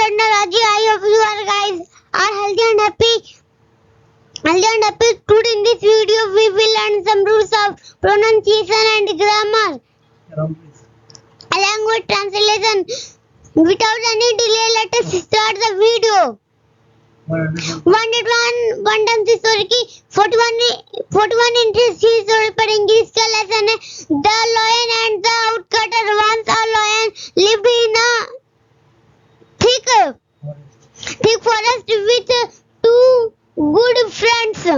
Raji. I hope you are guys are healthy and happy. Today in this video we will learn some rules of pronunciation and grammar along with translation. Without any delay, let us start the video. One time से story की 41 interesting story पढ़ेंगे. इसका lesson है the lion and the woodcutter. Once a lion lived in a thick forest with two good friends, a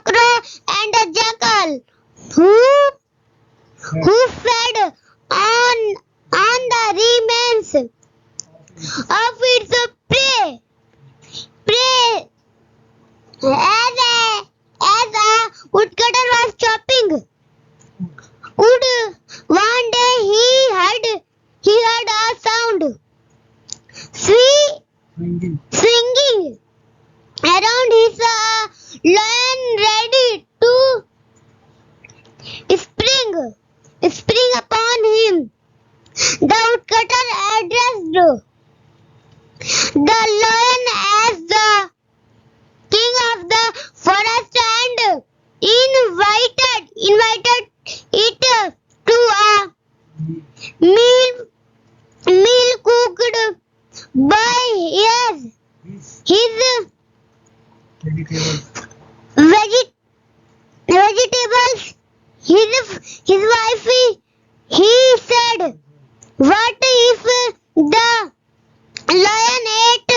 crow and a jackal, who fed on the remains of its prey. As a woodcutter was chopping wood, one day he heard a sound swinging around. He saw a lion ready to spring upon him. The woodcutter addressed the lion as the king of the forest and invited it to a meal cooked by his vegetables. His wife, he said, what if the lion ate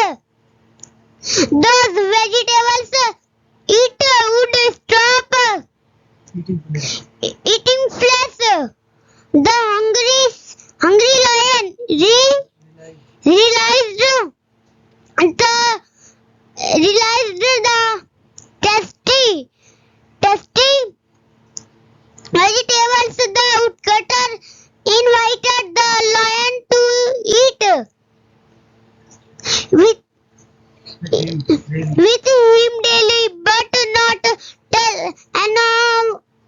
those vegetables? It would stop eating flesh. The hungry lion realized the tasty vegetables the woodcutter invited the lion to eat with him daily, but not tell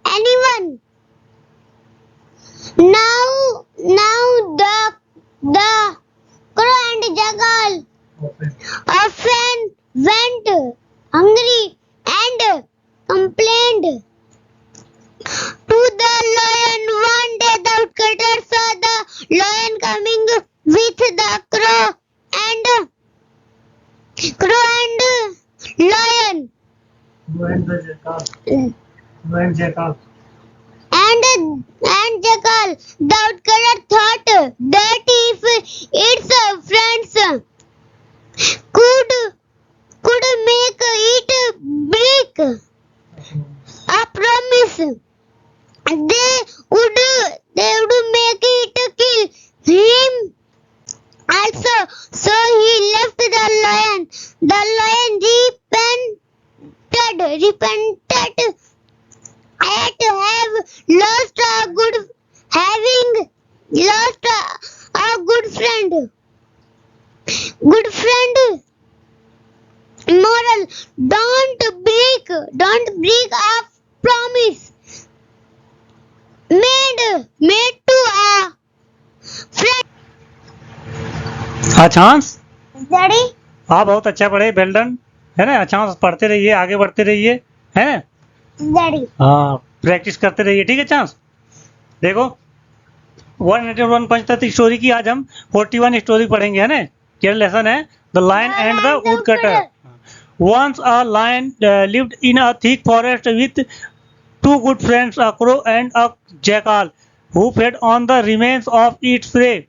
anyone. Now the crow and jackal often went hungry and complained to the lion. One day the woodcutter saw the lion coming with the crow and lion and jackal. The woodcutter thought that if its friends could make it break a promise, they would make it kill him also. So he left the lion. The lion repented at having lost a good friend. Moral: don't break a promise made to a friend. अचांस Daddy, आप बहुत अच्छा पढ़े, well done, है ना. अचांस पढ़ते रहिए, आगे बढ़ते रहिए, है. Daddy. हाँ, प्रैक्टिस करते रहिए, ठीक है. चांस देखो 181 पंचतत्व स्टोरी की आज हम 41 स्टोरी पढ़ेंगे, है ना. क्या लेसन है the lion and the woodcutter. Once a lion lived in a thick forest with two good friends, a crow and a jackal, who fed on the remains of its prey.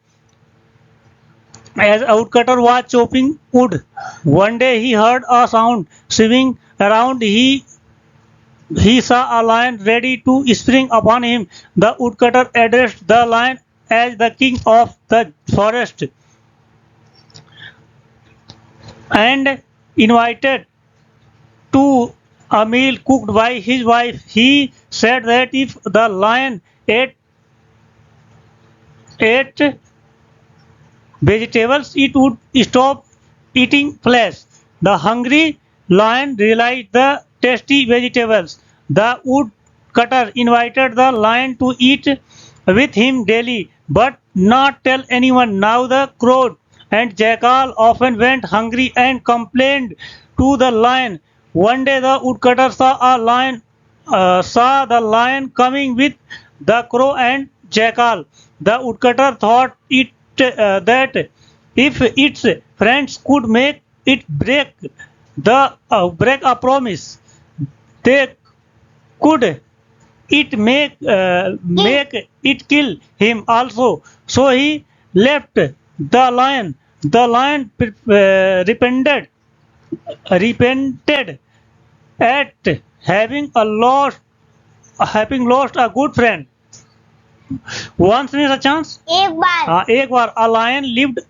As a woodcutter was chopping wood, one day he heard a sound swinging around. He saw a lion ready to spring upon him. The woodcutter addressed the lion as the king of the forest and invited to a meal cooked by his wife. He said that if the lion ate vegetables, it would stop eating flesh. The hungry lion realized the tasty vegetables. The woodcutter invited the lion to eat with him daily, but not tell anyone. Now the crow and jackal often went hungry and complained to the lion. One day the woodcutter saw the lion coming with the crow and jackal. The woodcutter thought that if its friends could make it break a promise, they could make it kill him also. So he left the lion. The lion repented at having lost a good friend. Once means a chance. एक बार एक बार a lion lived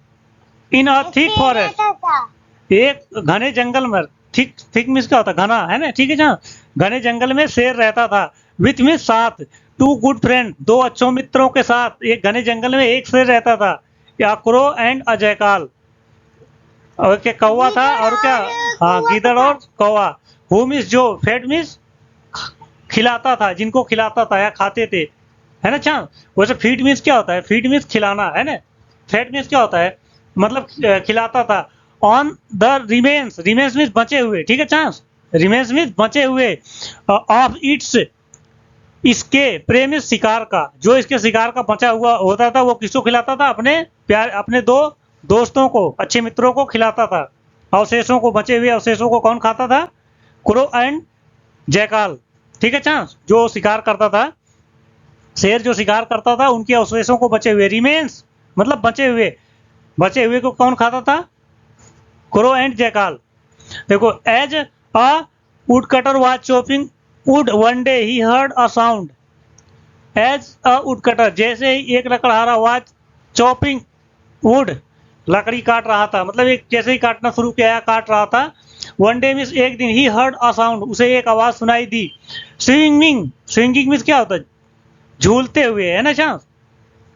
in a thick शेर forest. रहता था। एक घने जंगल में, thick means क्या होता है, घना, है ना, ठीक है। जहाँ घने जंगल में शेर रहता था। विथ मीन्स साथ। टू गुड फ्रेंड, दो अच्छे मित्रों के साथ एक घने जंगल में एक शेर रहता था। या क्रो एंड अ जयकाल, और क्या कौवा था, और क्या, हाँ, गीदड़ और कौवा। हु मीन्स जो, फेड मीन्स खिलाता था, जिनको खिलाता था या खाते थे, है ना। चांद वैसे फीड मीन्स क्या होता है, फीड मीन्स खिलाना, है ना। फेड मीन्स क्या होता है, मतलब खिलाता था। On the remains, remains means बचे हुए, ठीक है। चांस रिमेन्स मीन्स बचे हुए, ऑफ इट्स, इसके, प्रेम शिकार का, जो इसके शिकार का बचा हुआ होता था वो किसको खिलाता था, अपने दो दोस्तों को, अच्छे मित्रों को खिलाता था। अवशेषों को, बचे हुए अवशेषों को कौन खाता था, क्रो एंड जयकाल, ठीक है। चांस जो शिकार करता था, शेर जो शिकार करता था, उनके अवशेषों को, बचे हुए, रिमेन्स मतलब बचे हुए को कौन खाता था, क्रो एंड जयकाल। देखो, as a woodcutter was chopping wood one day he heard a sound. As a woodcutter, जैसे ही एक लकड़हारा वाज चॉपिंग वुड, लकड़ी काट रहा था, मतलब एक जैसे ही काटना शुरू किया, काट रहा था। वन डे मीन्स एक दिन, ही हर्ड अ साउंड, उसे एक आवाज सुनाई दी। स्विंगिंग, स्विंगिंग मीन्स क्या होता है, झूलते हुए, है ना। चांस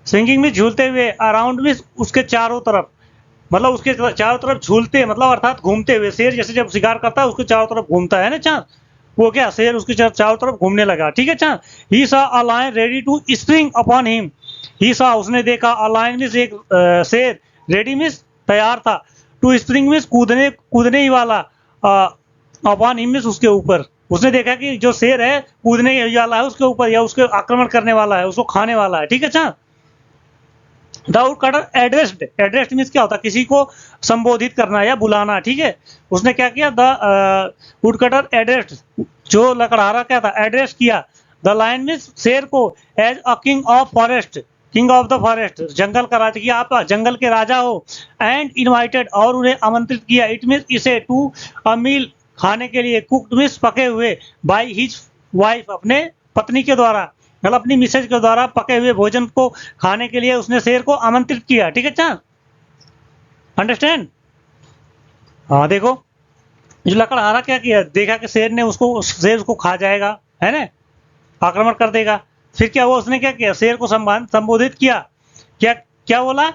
स्विंगिंग में झूलते हुए, अराउंड में उसके चारों तरफ, मतलब उसके चारों तरफ झूलते, मतलब अर्थात घूमते हुए। शेर जैसे जब शिकार करता है उसके चारों तरफ घूमता है ना। चांद वो क्या, शेर उसके चारों तरफ घूमने लगा, ठीक है। चांद he saw a lion ready to spring upon him. He saw, उसने देखा, अ लायन मीन्स एक शेर, रेडी मीन्स तैयार था, टू स्प्रिंग मीन्स कूदने ही वाला, अपॉन हिम मीन्स उसके ऊपर। उसने देखा कि जो शेर है कूदने ही वाला है उसके ऊपर, या उसके आक्रमण करने वाला है, उसको खाने वाला है, ठीक है। चांद द वुडकटर एड्रेस्ड मीन्स क्या होता है, किसी को संबोधित करना या बुलाना, ठीक है। उसने क्या किया, द वुडकटर एड्रेस्ड, जो लकड़हारा क्या था, एड्रेस किया द लायन मीन्स शेर को, as a king of forest, king of the forest, जंगल का राजा, किया आप जंगल के राजा हो। एंड इनवाइटेड, और उन्हें आमंत्रित किया, इट मीन्स इसे, टू अ मील, खाने के लिए, कुक्ड मीन्स पके हुए, बाय हिज वाइफ, अपने पत्नी के द्वारा, मतलब अपनी मिसेज के द्वारा पके हुए भोजन को खाने के लिए उसने शेर को आमंत्रित किया, ठीक है। चांद अंडरस्टैंड। हाँ, देखो, जो लकड़हारा क्या किया, देखा कि शेर उसको खा जाएगा, है ना, आक्रमण कर देगा। फिर क्या हुआ, उसने क्या किया, शेर को संबोधित किया, क्या बोला,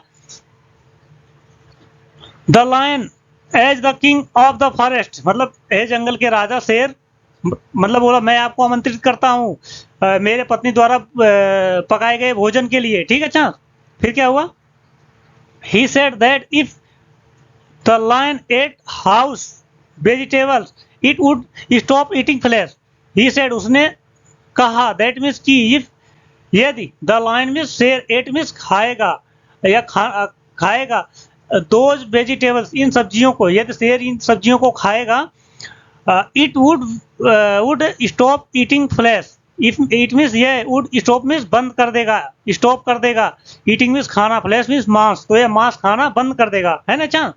the lion as the king of the forest, मतलब ए जंगल के राजा शेर, मतलब बोला, मैं आपको आमंत्रित करता हूँ मेरे पत्नी द्वारा पकाए गए भोजन के लिए, ठीक है। चांद फिर क्या हुआ, he said that if the lion ate house vegetables it would stop eating flesh. He said, उसने कहा, दैट मीन्स की, इफ, यदि, द लायन मीन्स शेर, एट मीन्स खाएगा या खाएगा, दोज वेजिटेबल्स, इन सब्जियों को, यदि शेर इन सब्जियों को खाएगा, it would stop eating flash. If it means, ये वुड स्टॉप मीन्स बंद कर देगा, स्टॉप कर देगा। ईटिंग मीन्स खाना, फ्लैश मीन्स मांस, तो ये मांस खाना बंद कर देगा, है ना। चांद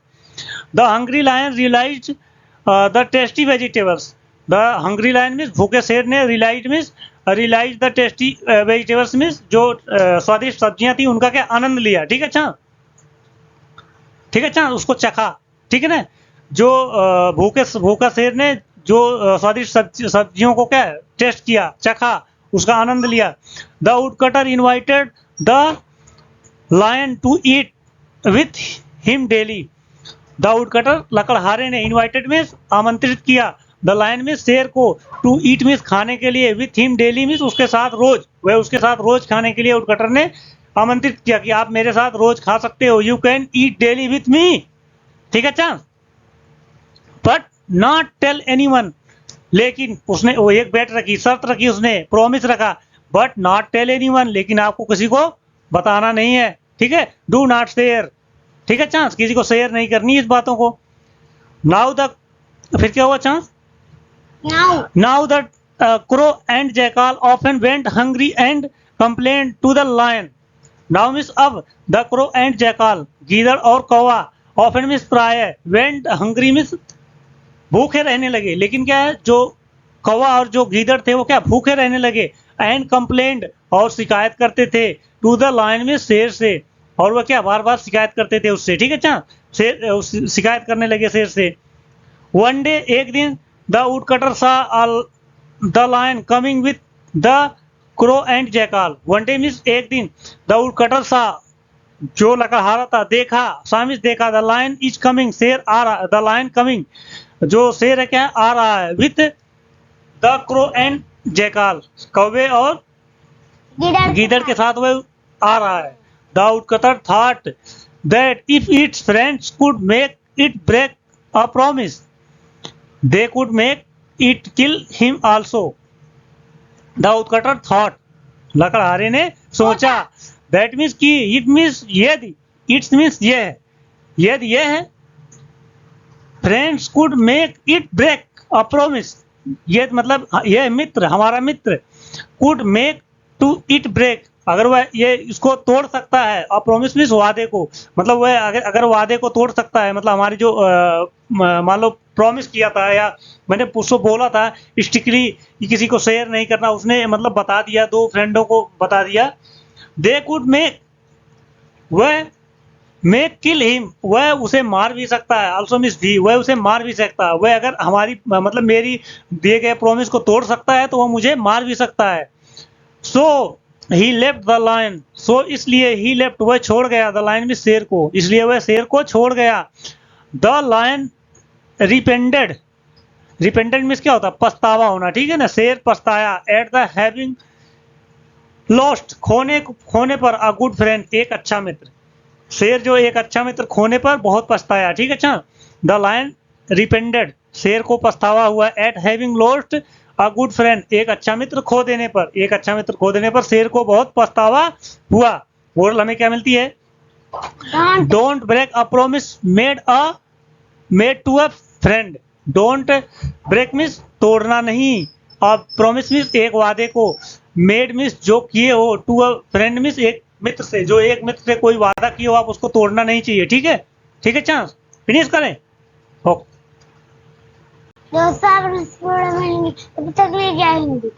the hungry lion realised the tasty vegetables. The hungry lion means भूखे शेर ने, realise the tasty vegetables means जो स्वादिष्ट सब्जियां थी उनका क्या आनंद लिया, ठीक है। चांद ठीक है। चांद उसको चखा, ठीक है ना। जो भूखा शेर ने जो स्वादिष्ट सब्जियों को क्या टेस्ट किया, चखा, उसका आनंद लिया। The woodcutter invited the lion to eat with him daily. The woodcutter, लकड़हारे ने, इनवाइटेड मीन्स आमंत्रित किया, द लायन मीन्स शेर को, टू ईट मीन्स खाने के लिए, विथ हिम डेली मीन्स उसके साथ रोज, वह उसके साथ रोज खाने के लिए वुडकटर ने आमंत्रित किया कि आप मेरे साथ रोज खा सकते हो, you can eat daily with me, ठीक है चांस, बट नॉट टेल एनीवन, लेकिन उसने वो एक बेट रखी, शर्त रखी, उसने प्रॉमिस रखा, बट नॉट टेल एनीवन, लेकिन आपको किसी को बताना नहीं है, ठीक है, डू नॉट शेयर, ठीक है चांस, किसी को शेयर नहीं करनी इस बातों को। नाउ द, फिर क्या हुआ chance, now the crow and jackal often went hungry and complained to the lion. Now miss अब the crow and jackal, गीदड़ और कौवा, often miss प्राय, went hungry miss भूखे रहने लगे, लेकिन क्या है, जो कौवा और जो गीदड़ थे वो क्या भूखे रहने लगे, and complained और शिकायत करते थे, to the lion miss शेर से, और वह क्या बार बार शिकायत करते थे उससे, ठीक है चां, शेर शिकायत करने लगे शेर से। One day एक दिन the woodcutter saw the lion coming with the crow and jackal. One day means एक दिन, the woodcutter saw जो लकड़हारा था देखा, सामिस देखा, the lion is coming शेर आ रहा, the lion coming जो शेर है क्या आ रहा है, with the crow and jackal कौवे और गीदड़ के साथ वह आ रहा है। The woodcutter thought that if its friends could make it break a promise, they could make it kill him also. The woodcutter thought लकड़हारे ने सोचा, that means कि it means यदि, it means यह है, यदि यह है, friends could make it break a promise, यह मतलब यह मित्र, हमारा मित्र, could make to it break, अगर वह ये इसको तोड़ सकता है, और प्रॉमिस मीन्स वादे को, मतलब वह अगर वादे को तोड़ सकता है, मतलब हमारी जो मान लो प्रॉमिस किया था या मैंने उसको बोला था स्ट्रिक्टली किसी को शेयर नहीं करना, उसने मतलब बता दिया, दो फ्रेंडों को बता दिया, दे कुड मेक, वह मेक किल हिम, वह उसे मार भी सकता है, आल्सो मीन्स भी, वह उसे मार भी सकता है, वह अगर हमारी मतलब मेरी दिए गए प्रॉमिस को तोड़ सकता है तो वह मुझे मार भी सकता है। सो ही लेफ्ट द लायन, सो इसलिए ही लेफ्ट वह छोड़ गया, द लायन में शेर को, इसलिए वह शेर को छोड़ गया। द लायन रिपेंडेड, रिपेंडेड मीन्स क्या होता है, पछतावा होना, ठीक है ना, शेर पछताया, एट द हैविंग लॉस्ट, खोने पर, अ गुड फ्रेंड, एक अच्छा मित्र, शेर जो एक अच्छा मित्र खोने पर बहुत पछताया, ठीक है अच्छा। द लायन रिपेंडेड, शेर को पछतावा हुआ, eight having lost a good friend, एक अच्छा मित्र खो देने पर, एक अच्छा मित्र खो देने पर शेर को बहुत पछतावा हुआ। मोरल हमें क्या मिलती है, don't break a promise made to a friend, don't break means तोड़ना नहीं, अब प्रॉमिस मीन्स एक वादे को, मेड मीन्स जो किए हो, टू अ फ्रेंड मीन्स एक मित्र से, जो एक मित्र से कोई वादा किए हो आप उसको तोड़ना नहीं चाहिए, ठीक है, ठीक है चांस, फिनिश करें, ओके। दोस्तों आप तब तक ले जाएंगे।